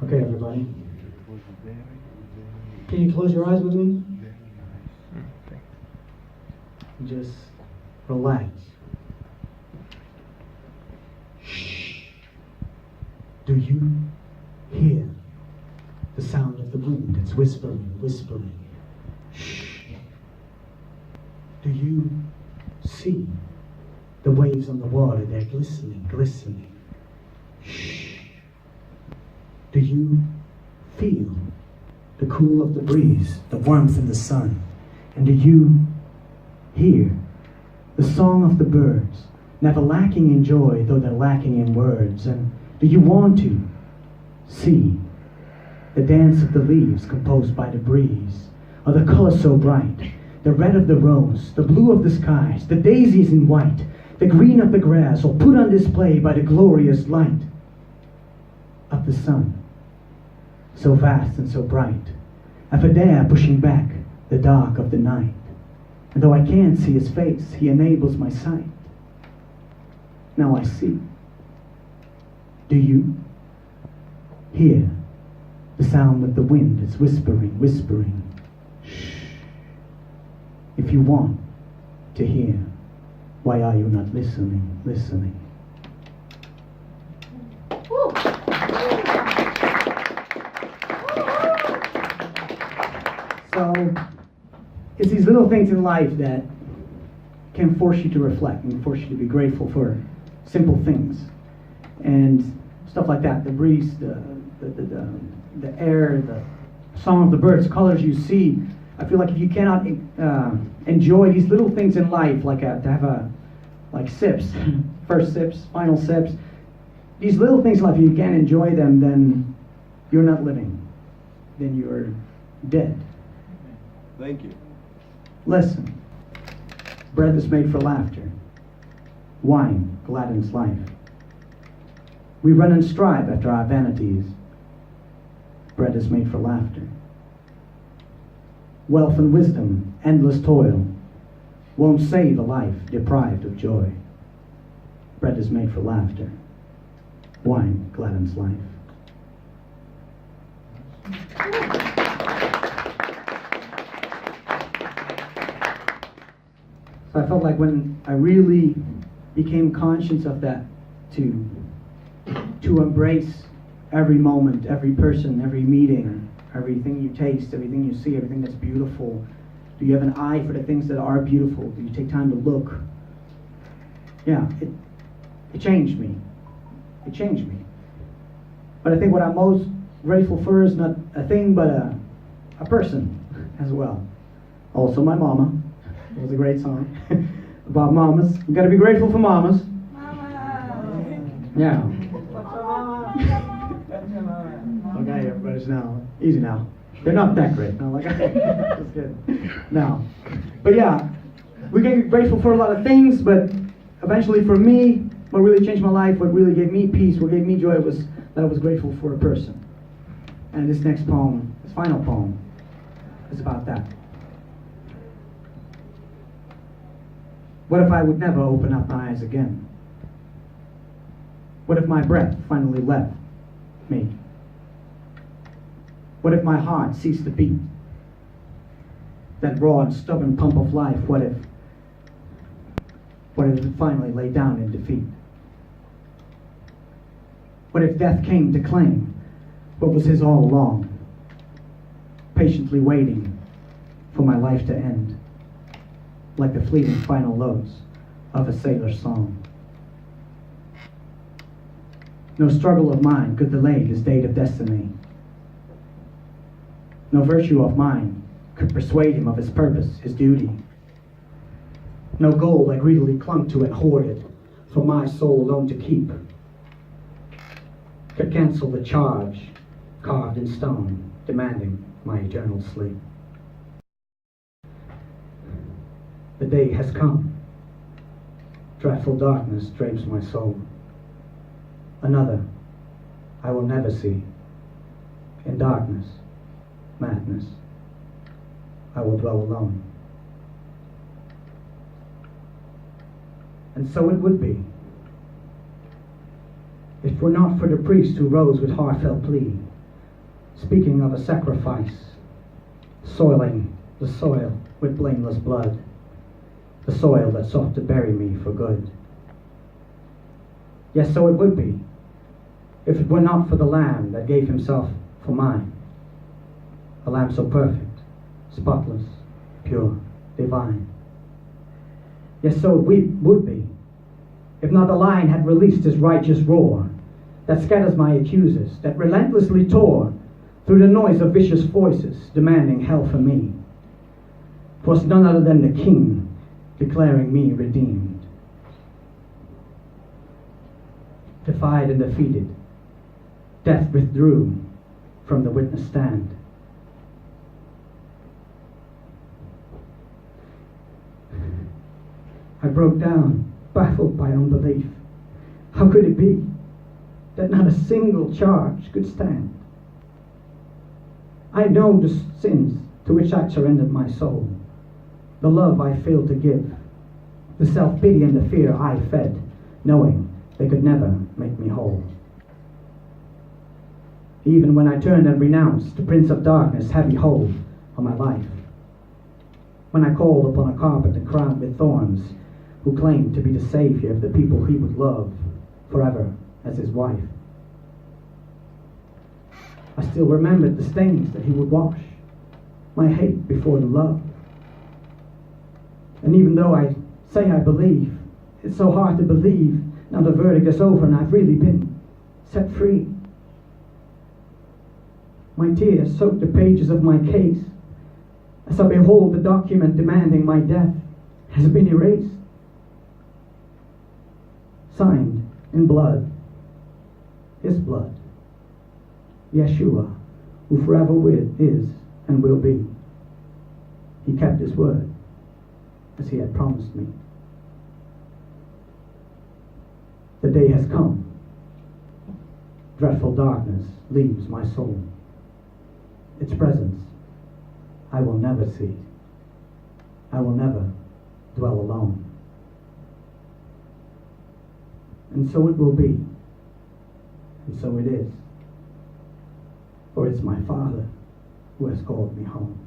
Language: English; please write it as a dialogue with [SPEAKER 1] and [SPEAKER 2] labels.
[SPEAKER 1] Okay, everybody. Can you close your eyes with me? Just relax. Shh. Do you hear the sound of the wind? It's whispering, whispering. Shh. Do you see the waves on the water? They're glistening, glistening. Shh. Do you feel the cool of the breeze, the warmth of the sun? And do you hear the song of the birds, never lacking in joy, though they're lacking in words? And do you want to see the dance of the leaves composed by the breeze, or the color so bright, the red of the rose, the blue of the skies, the daisies in white, the green of the grass, all put on display by the glorious light of the sun, so vast and so bright, Aphrodite pushing back the dark of the night. And though I can't see his face, he enables my sight. Now I see. Do you hear the sound of the wind? It's whispering, whispering. Shh. If you want to hear, why are you not listening, listening? So, it's these little things in life that can force you to reflect and force you to be grateful for simple things and stuff like that. The breeze, the air, the song of the birds, colors you see. I feel like if you cannot enjoy these little things in life, like to have like sips, first sips, final sips, these little things in life, if you can't enjoy them, then you're not living. Then you're dead.
[SPEAKER 2] Thank you.
[SPEAKER 1] Listen, bread is made for laughter. Wine gladdens life. We run and strive after our vanities. Bread is made for laughter. Wealth and wisdom, endless toil, won't save a life deprived of joy. Bread is made for laughter. Wine gladdens life. So I felt like when I really became conscious of that, to embrace every moment, every person, every meeting, everything you taste, everything you see, everything that's beautiful. Do you have an eye for the things that are beautiful? Do you take time to look? Yeah, it changed me. It changed me. But I think what I'm most grateful for is not a thing, but a person as well. Also my mama. It was a great song about mamas. You gotta be grateful for mamas. Mama. Yeah. Okay, everybody's now easy now. They're not that great. No, like that's good. No, but yeah, we can be grateful for a lot of things, but eventually, for me, what really changed my life, what really gave me peace, what gave me joy, was that I was grateful for a person. And this next poem, this final poem, is about that. What if I would never open up my eyes again? What if my breath finally left me? What if my heart ceased to beat? That raw and stubborn pump of life, what if it finally lay down in defeat? What if death came to claim what was his all along, patiently waiting for my life to end, like the fleeting final notes of a sailor's song? No struggle of mine could delay this date of destiny. No virtue of mine could persuade him of his purpose, his duty. No gold I greedily clung to and hoarded for my soul alone to keep could cancel the charge carved in stone, demanding my eternal sleep. The day has come. Dreadful darkness drapes my soul. Another I will never see. In darkness, madness, I will dwell alone. And so it would be, if were not for the priest who rose with heartfelt plea, speaking of a sacrifice, soiling the soil with blameless blood, the soil that sought to bury me for good. Yes, so it would be, if it were not for the Lamb that gave himself for mine, a Lamb so perfect, spotless, pure, divine. Yes, so it would be, if not the Lion had released his righteous roar, that scatters my accusers, that relentlessly tore through the noise of vicious voices demanding hell for me. 'Twas none other than the King declaring me redeemed. Defied and defeated, death withdrew from the witness stand. I broke down, baffled by unbelief. How could it be that not a single charge could stand? I know the sins to which I surrendered my soul, the love I failed to give, the self-pity and the fear I fed, knowing they could never make me whole. Even when I turned and renounced the Prince of Darkness' heavy hold on my life, when I called upon a carpenter crowned with thorns, who claimed to be the savior of the people he would love forever as his wife, I still remembered the stains that he would wash, my hate before the love. And even though I say I believe, it's so hard to believe now the verdict is over and I've really been set free. My tears soak the pages of my case as I behold the document demanding my death has been erased. Signed in blood, his blood, Yeshua, who forever is and will be. He kept his word as he had promised me. The day has come. Dreadful darkness leaves my soul. Its presence I will never see. I will never dwell alone. And so it will be. And so it is. For it's my Father who has called me home.